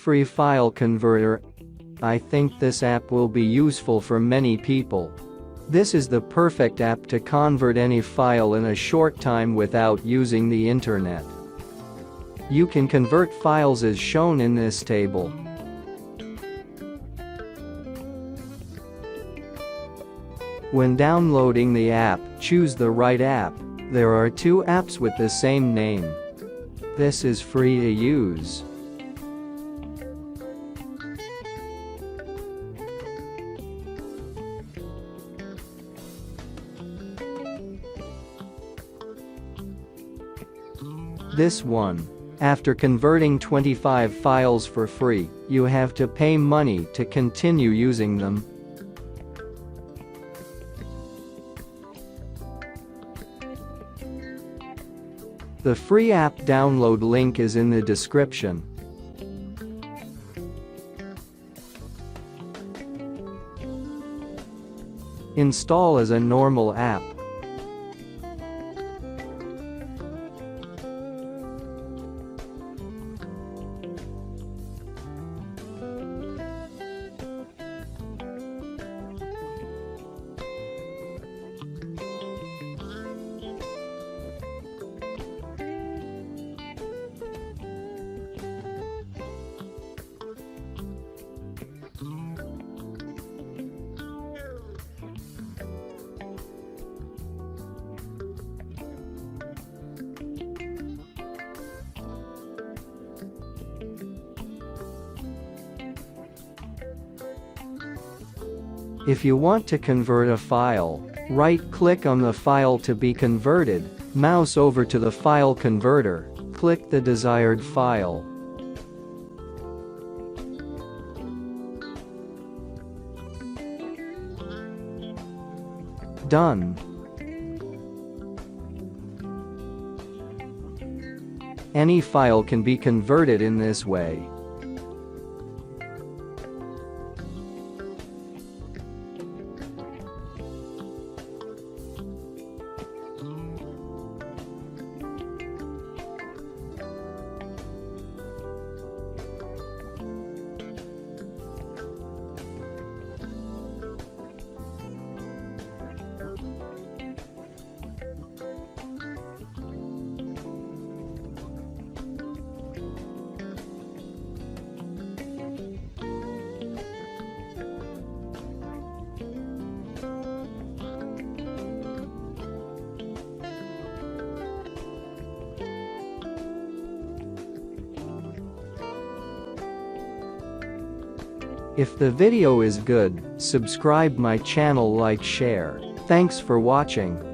Free file converter. I think this app will be useful for many people. This is the perfect app to convert any file in a short time without using the internet. You can convert files as shown in this table. When downloading the app, choose the right app. There are 2 apps with the same name. This is free to use. This one. After converting 25 files for free, you have to pay money to continue using them. The free app download link is in the description. Install as a normal app. If you want to convert a file, right-click on the file to be converted, mouse over to the file converter, click the desired file. Done. Any file can be converted in this way. If the video is good, subscribe my channel, like, share. Thanks for watching.